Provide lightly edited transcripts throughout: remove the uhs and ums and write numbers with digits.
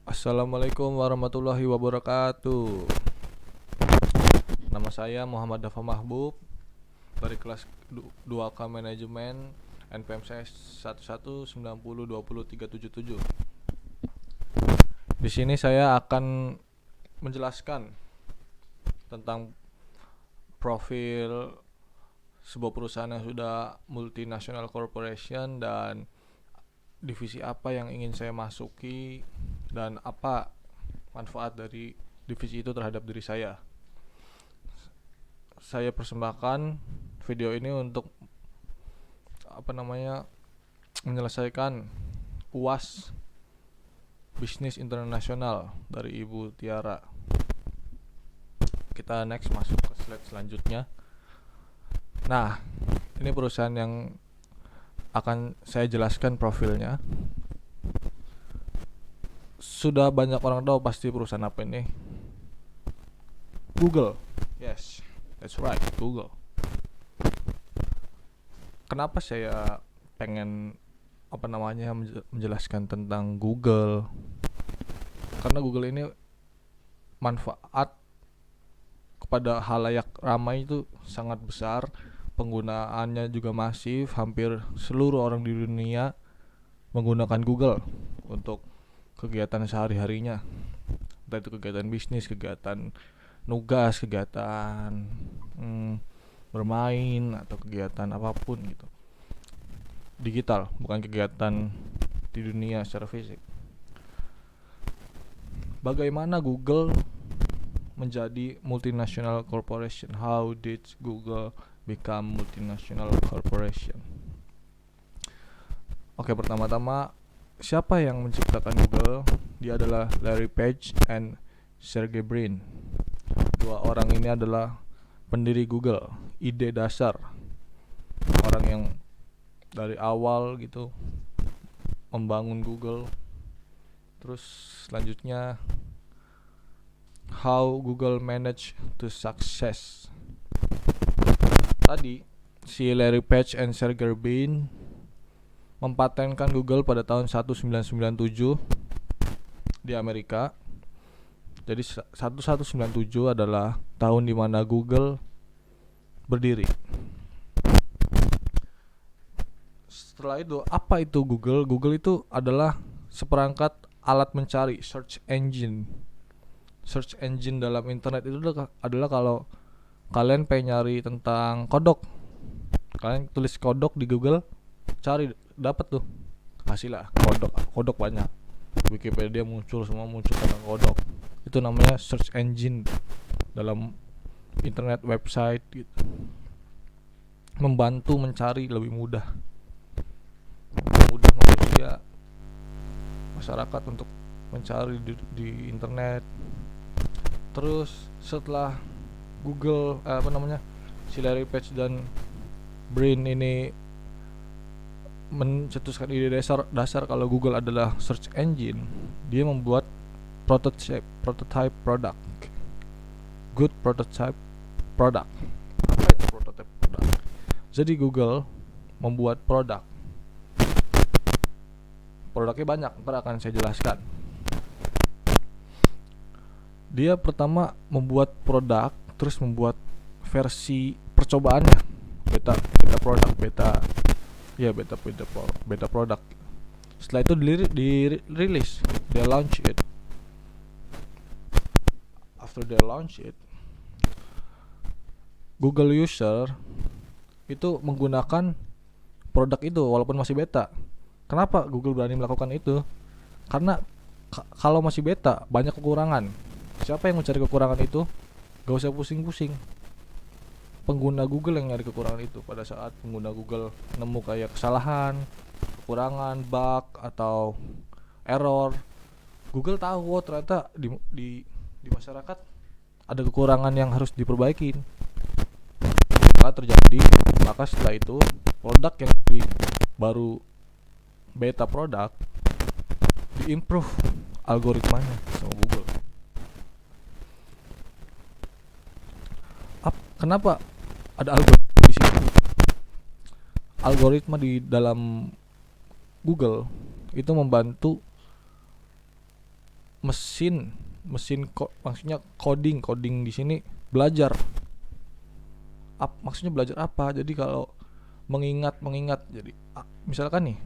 Assalamualaikum warahmatullahi wabarakatuh. Nama saya Muhammad Dafa Mahbub dari kelas 2K Manajemen NPM saya 1190203777. Di sini saya akan menjelaskan tentang profil sebuah perusahaan yang sudah multinational corporation dan divisi apa yang ingin saya masuki dan apa manfaat dari divisi itu terhadap diri saya. Saya persembahkan video ini untuk menyelesaikan UAS Bisnis Internasional dari Ibu Tiara. Kita next masuk ke slide selanjutnya. Nah, ini perusahaan yang akan saya jelaskan profilnya. Sudah banyak orang tahu pasti perusahaan apa ini. Google. Yes, that's right, Google. Kenapa saya pengen menjelaskan tentang Google? Karena Google ini manfaat kepada halayak ramai itu sangat besar. Penggunaannya juga masif, hampir seluruh orang di dunia menggunakan Google untuk kegiatan sehari-harinya. Entah itu kegiatan bisnis, kegiatan nugas, kegiatan bermain, atau kegiatan apapun gitu. Digital, bukan kegiatan di dunia secara fisik. Bagaimana Google menjadi multinational corporation? How did Google become multinational corporation? Oke, pertama-tama siapa yang menciptakan Google? Dia adalah Larry Page and Sergey Brin. Dua orang ini adalah pendiri Google. Ide dasar orang yang dari awal gitu membangun Google. Terus selanjutnya how Google managed to success. Tadi si Larry Page and Sergey Brin mempatenkan Google pada tahun 1997 di Amerika. Jadi 1197 adalah tahun di mana Google berdiri. Setelah itu, apa itu Google? Google itu adalah seperangkat alat mencari, search engine. Search engine dalam internet itu adalah kalau kalian pengen nyari tentang kodok, kalian tulis kodok di Google, cari, dapat tuh hasilnya kodok banyak. Wikipedia muncul tentang kodok. Itu namanya search engine dalam internet, website gitu. Membantu mencari lebih mudah manusia, masyarakat untuk mencari di internet. Terus setelah Google si Larry Page dan Brin ini mencetuskan ide dasar kalau Google adalah search engine, dia membuat prototype product. Good prototype product. Apa itu prototype product? Jadi Google membuat produknya banyak, ntar akan saya jelaskan. Dia pertama membuat produk, terus membuat versi percobaannya, beta produk. Setelah itu dirilis, dia launch it. After they launch it, Google user itu menggunakan produk itu walaupun masih beta. Kenapa Google berani melakukan itu? Karena kalau masih beta banyak kekurangan. Siapa yang mencari kekurangan itu? Gak usah pusing-pusing. Pengguna Google yang nyari kekurangan itu. Pada saat pengguna Google nemu kayak kesalahan, kekurangan, bug, atau error, Google tahu ternyata di masyarakat ada kekurangan yang harus diperbaiki. Maka setelah itu produk yang baru beta produk diimprove algoritmanya sama Google. Kenapa ada algoritma di sini? Algoritma di dalam Google itu membantu mesin maksudnya coding di sini belajar. Maksudnya belajar apa? Jadi kalau mengingat, jadi misalkan nih,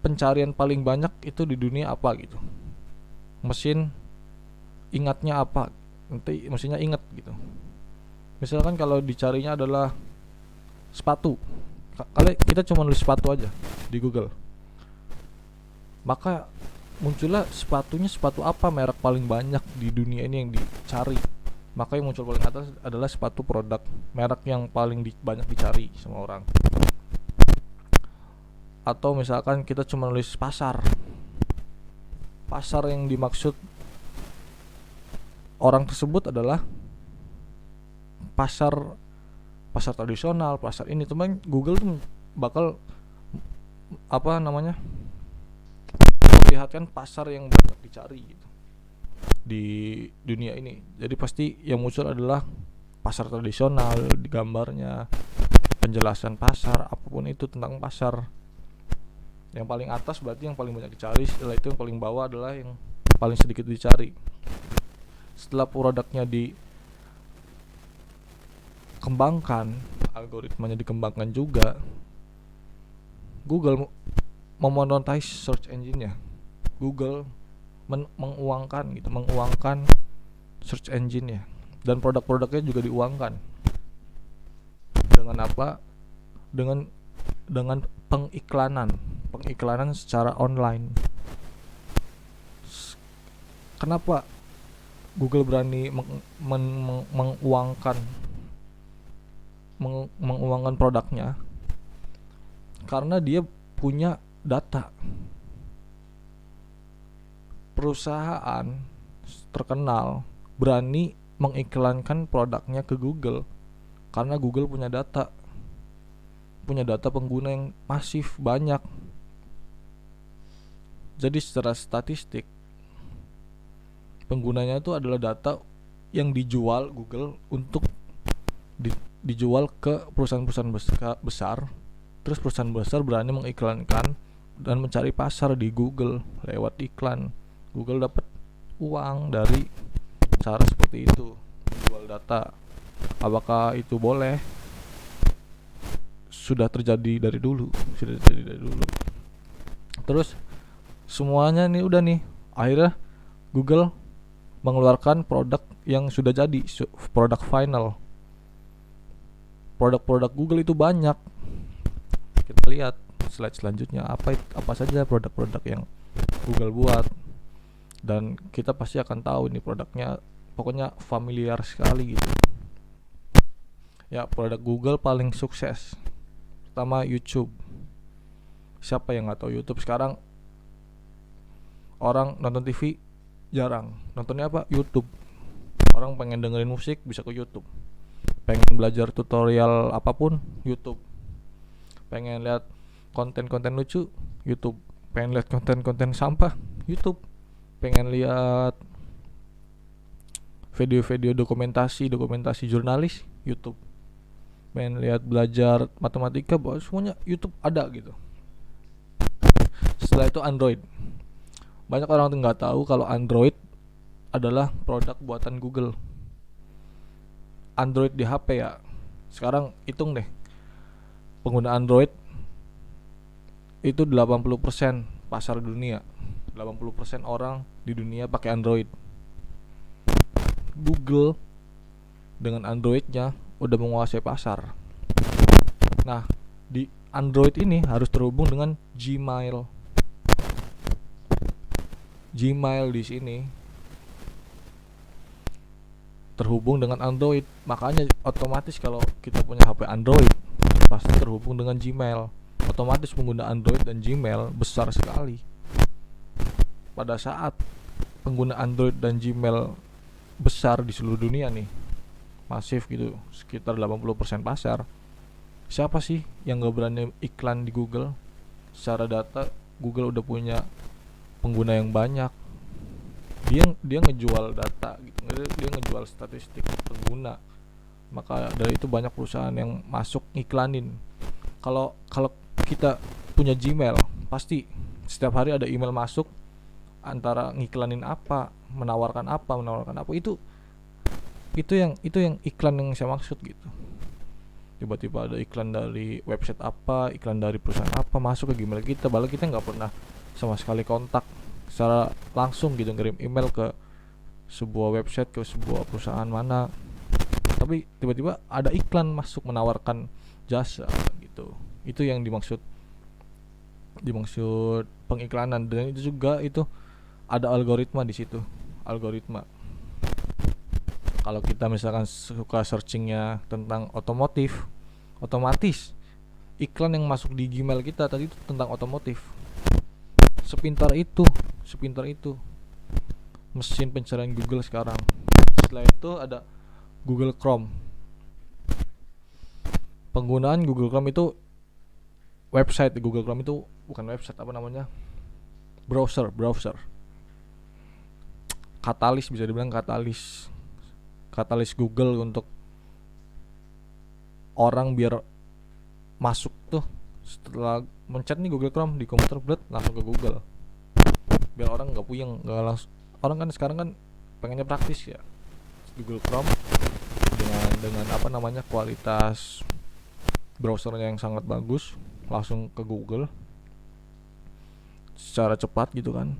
pencarian paling banyak itu di dunia apa gitu, mesin ingatnya apa, nanti mesinnya ingat gitu. Misalkan kalau dicarinya adalah sepatu, kali kita cuma nulis sepatu aja di Google, maka muncullah sepatu apa merek paling banyak di dunia ini yang dicari, maka yang muncul paling atas adalah sepatu produk merek yang paling banyak dicari sama orang. Atau misalkan kita cuma nulis pasar yang dimaksud orang tersebut adalah pasar tradisional, pasar ini, teman. Google tuh bakal memperlihatkan pasar yang banyak dicari gitu di dunia ini. Jadi pasti yang muncul adalah pasar tradisional di gambarnya, penjelasan pasar, apapun itu tentang pasar. Yang paling atas berarti yang paling banyak dicari, setelah itu yang paling bawah adalah yang paling sedikit dicari. Setelah produknya dikembangkan, algoritmanya dikembangkan juga, Google memonetize search engine-nya. Google menguangkan search engine-nya, dan produk-produknya juga diuangkan. Dengan apa? Dengan pengiklanan secara online. Kenapa Google berani menguangkan produknya? Karena dia punya data. Perusahaan terkenal berani mengiklankan produknya ke Google karena Google punya data pengguna yang masif, banyak. Jadi secara statistik, penggunanya itu adalah data yang dijual Google untuk dijual ke perusahaan-perusahaan besar. Terus perusahaan besar berani mengiklankan dan mencari pasar di Google lewat iklan. Google dapat uang dari cara seperti itu, menjual data. Apakah itu boleh? Sudah terjadi dari dulu. Terus semuanya nih udah nih, akhirnya Google mengeluarkan produk yang sudah jadi, produk final. Produk-produk Google itu banyak. Kita lihat slide selanjutnya, apa saja produk-produk yang Google buat, dan kita pasti akan tahu ini produknya, pokoknya familiar sekali gitu. Ya, produk Google paling sukses pertama YouTube. Siapa yang nggak tahu YouTube? Sekarang orang nonton TV jarang, nontonnya apa? YouTube. Orang pengen dengerin musik bisa ke YouTube, pengen belajar tutorial apapun YouTube, pengen lihat konten-konten lucu YouTube, pengen lihat konten-konten sampah YouTube, pengen lihat video-video dokumentasi jurnalis YouTube, pengen lihat belajar matematika, semuanya YouTube ada gitu. Setelah itu Android. Banyak orang tuh nggak tahu kalau Android adalah produk buatan Google. Android di HP ya. Sekarang hitung deh, pengguna Android itu 80% pasar dunia. 80% orang di dunia pakai Android. Google dengan Androidnya udah menguasai pasar. Nah, di Android ini harus terhubung dengan Gmail. Gmail di sini terhubung dengan Android, makanya otomatis kalau kita punya HP Android pasti terhubung dengan Gmail. Otomatis pengguna Android dan Gmail besar sekali. Pada saat pengguna Android dan Gmail besar di seluruh dunia nih, masif gitu, sekitar 80% pasar, siapa sih yang gak berani iklan di Google? Secara data Google udah punya pengguna yang banyak. Dia ngejual data gitu, dia ngejual statistik pengguna. Maka dari itu banyak perusahaan yang masuk iklanin. Kalau kita punya Gmail, pasti setiap hari ada email masuk antara ngiklanin apa, menawarkan apa, itu yang iklan yang saya maksud gitu. Tiba-tiba ada iklan dari website apa, iklan dari perusahaan apa masuk ke Gmail kita, padahal kita nggak pernah sama sekali kontak secara langsung gitu, ngirim email ke sebuah website, ke sebuah perusahaan mana, tapi tiba-tiba ada iklan masuk menawarkan jasa gitu. Itu yang dimaksud dimaksud pengiklanan. Dan itu juga itu ada algoritma di situ. Algoritma, kalau kita misalkan suka searchingnya tentang otomotif, otomatis iklan yang masuk di Gmail kita tadi itu tentang otomotif. Sepintar itu mesin pencarian Google sekarang. Setelah itu ada Google Chrome. Penggunaan Google Chrome itu, website Google Chrome itu bukan website, apa namanya, browser katalis, bisa dibilang katalis Google untuk orang biar masuk tuh, setelah mencet nih Google Chrome di komputer, langsung ke Google, biar orang nggak puyeng, nggak langsung. Orang kan sekarang kan pengennya praktis ya, Google Chrome dengan apa namanya, kualitas browsernya yang sangat bagus, langsung ke Google secara cepat gitu kan.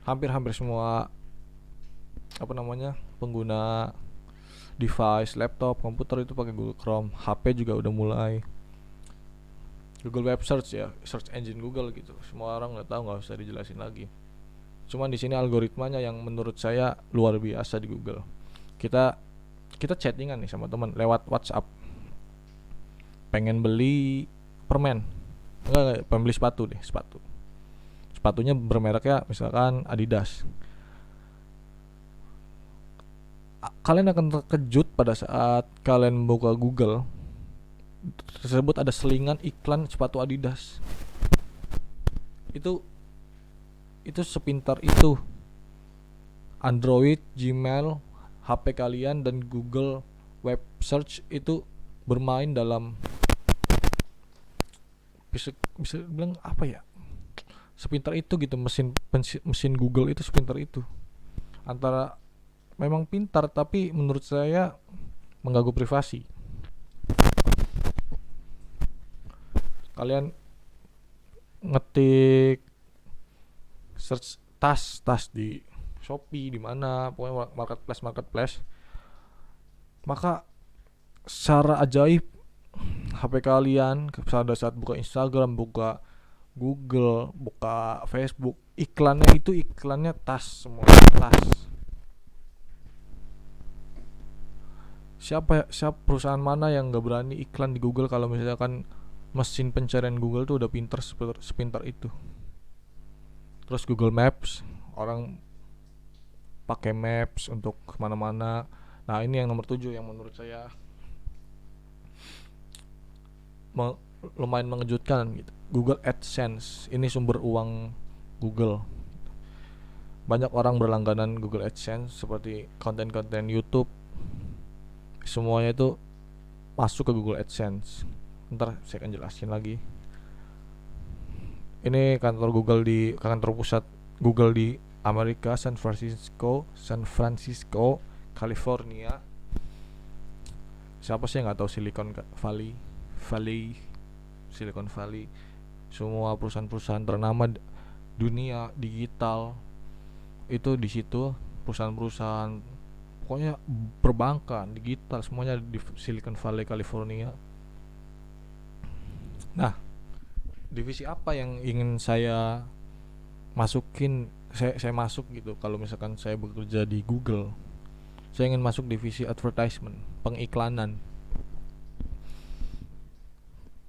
Hampir semua apa namanya, pengguna device, laptop, komputer itu pakai Google Chrome. HP juga udah mulai. Google Web Search ya, search engine Google gitu. Semua orang udah tahu, nggak usah dijelasin lagi. Cuman di sini algoritmanya yang menurut saya luar biasa di Google. Kita chattingan nih sama teman lewat WhatsApp. Pengen beli permen. Enggak, pengen beli sepatu deh, sepatu. Sepatunya bermereknya misalkan Adidas. Kalian akan terkejut pada saat kalian buka Google tersebut ada selingan iklan sepatu Adidas. Itu sepintar itu Android, Gmail, HP kalian dan Google Web Search itu bermain dalam, bisa bilang apa ya, sepintar itu gitu. Mesin Google itu sepintar itu. Antara memang pintar, tapi menurut saya mengganggu privasi. Kalian ngetik search tas di Shopee, di mana pokoknya marketplace, maka secara ajaib HP kalian pada saat buka Instagram, buka Google, buka Facebook, iklannya tas semua, tas. Siapa perusahaan mana yang nggak berani iklan di Google kalau misalkan mesin pencarian Google tuh udah pintar sepintar itu. Terus Google Maps, orang pakai Maps untuk kemana-mana. Nah ini yang nomor 7 yang menurut saya lumayan mengejutkan gitu. Google AdSense, ini sumber uang Google. Banyak orang berlangganan Google AdSense seperti konten-konten YouTube, semuanya itu masuk ke Google AdSense. Ntar saya akan jelasin lagi. Ini kantor pusat Google di Amerika, San Francisco, California. Siapa sih yang nggak tahu Silicon Valley? Silicon Valley. Semua perusahaan-perusahaan ternama dunia digital itu di situ. Perusahaan-perusahaan, pokoknya perbankan, digital, semuanya di Silicon Valley, California. Nah, divisi apa yang ingin saya masukin, saya masuk gitu kalau misalkan saya bekerja di Google? Saya ingin masuk divisi advertisement, pengiklanan.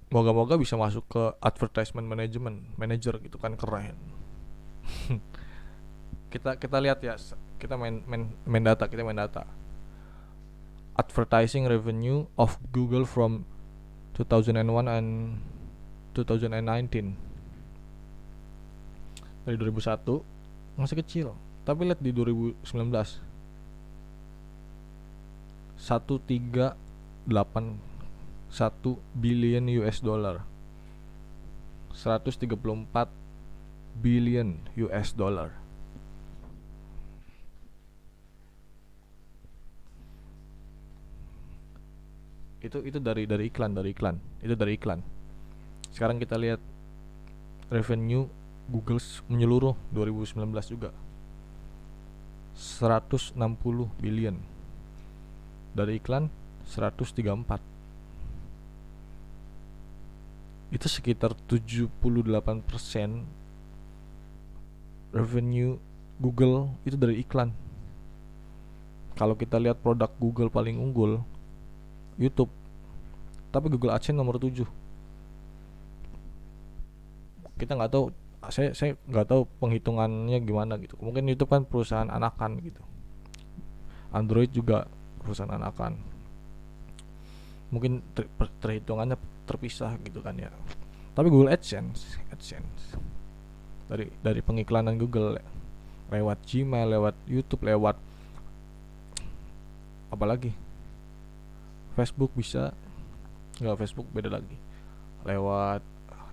Moga-moga bisa masuk ke advertisement manager gitu kan, keren. kita lihat ya, kita main data. Advertising revenue of Google from 2001 and 2019. Dari 2001 masih kecil, tapi lihat di 2019 1,381 billion US dollar, 134 billion US dollar. Itu dari iklan. Itu dari iklan. Sekarang kita lihat revenue Google menyeluruh 2019 juga 160 billion. Dari iklan 134. Itu sekitar 78% revenue Google itu dari iklan. Kalau kita lihat produk Google paling unggul YouTube, tapi Google AdSense nomor 7. Kita nggak tahu, saya nggak tahu penghitungannya gimana gitu. Mungkin YouTube kan perusahaan anakan gitu. Android juga perusahaan anakan. Mungkin terhitungannya terpisah gitu kan ya. Tapi Google AdSense dari pengiklanan Google lewat Gmail, lewat YouTube, lewat apalagi Facebook bisa, nggak, Facebook beda lagi, lewat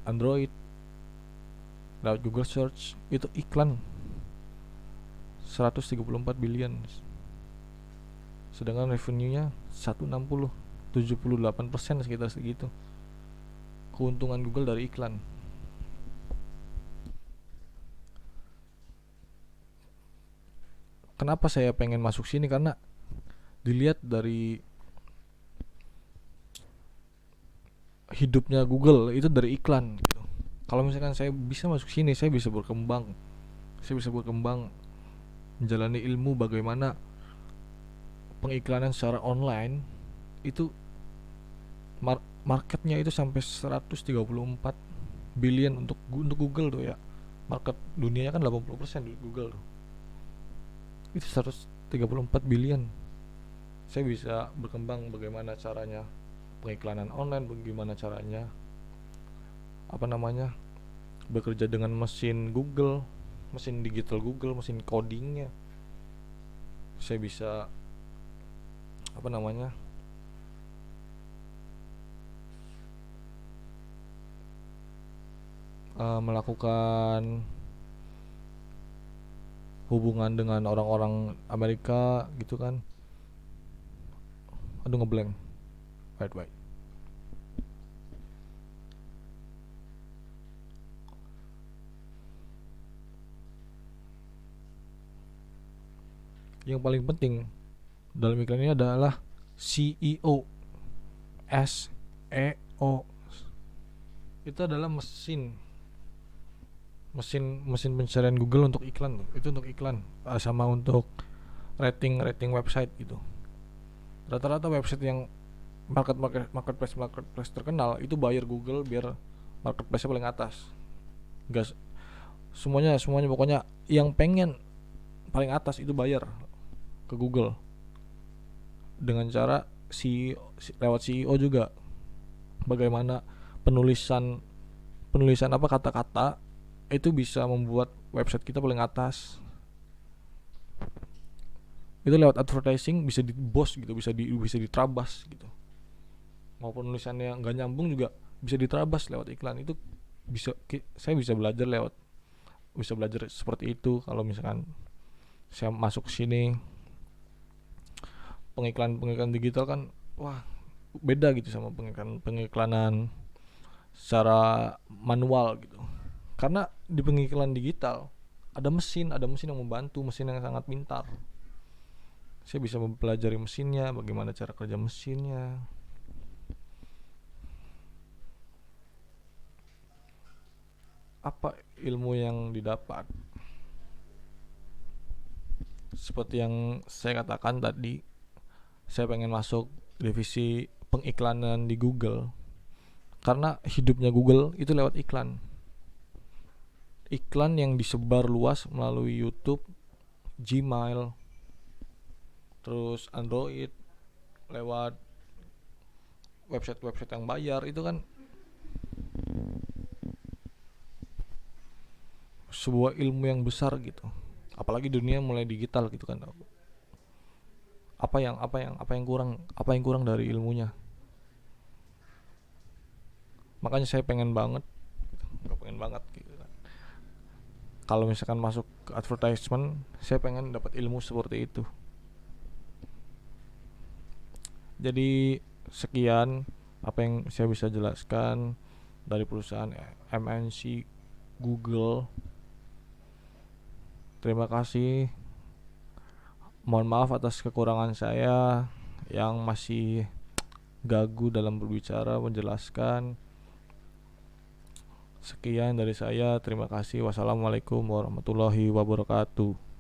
Android, lewat Google Search, itu iklan 134 billion, sedangkan revenue-nya 160, 78% sekitar segitu keuntungan Google dari iklan. Kenapa saya pengen masuk sini? Karena dilihat dari hidupnya Google itu dari iklan gitu. Kalau misalkan saya bisa masuk sini, saya bisa berkembang, menjalani ilmu bagaimana pengiklanan secara online. Itu marketnya itu sampai 134 billion untuk Google tuh ya. Market dunianya kan 80% di Google tuh. Itu 134 billion. Saya bisa berkembang bagaimana caranya pengiklanan online, bagaimana caranya bekerja dengan mesin Google, mesin digital Google, mesin codingnya. Saya bisa melakukan hubungan dengan orang-orang Amerika gitu kan. Aduh, ngeblank. Wait. Yang paling penting dalam iklan ini adalah SEO. SEO itu adalah mesin pencarian Google untuk iklan tuh. Itu untuk iklan, sama untuk rating website gitu. Rata-rata website yang marketplace terkenal itu bayar Google biar marketplace-nya paling atas. Gas semuanya pokoknya yang pengen paling atas itu bayar ke Google dengan cara lewat CEO juga. Bagaimana penulisan kata-kata itu bisa membuat website kita paling atas. Itu lewat advertising bisa di boost gitu, bisa diterabas gitu. Mau penulisannya nggak nyambung juga bisa diterabas lewat iklan. Itu saya bisa belajar seperti itu. Kalau misalkan saya masuk sini, pengiklan digital kan wah beda gitu sama pengiklanan secara manual gitu. Karena di pengiklan digital ada mesin yang membantu, mesin yang sangat pintar. Saya bisa mempelajari mesinnya, bagaimana cara kerja mesinnya. Apa ilmu yang didapat? Seperti yang saya katakan tadi, saya pengen masuk divisi pengiklanan di Google. Karena hidupnya Google itu lewat iklan. Iklan yang disebar luas melalui YouTube, Gmail, terus Android, lewat website yang bayar. Itu kan sebuah ilmu yang besar gitu. Apalagi dunia mulai digital gitu kan. Apa yang kurang dari ilmunya. Makanya saya pengen banget gitu kan. Kalau misalkan masuk ke advertisement, saya pengen dapat ilmu seperti itu. Jadi sekian apa yang saya bisa jelaskan dari perusahaan MNC Google. Terima kasih. Mohon maaf atas kekurangan saya yang masih gagu dalam berbicara menjelaskan. Sekian dari saya. Terima kasih. Wassalamualaikum warahmatullahi wabarakatuh.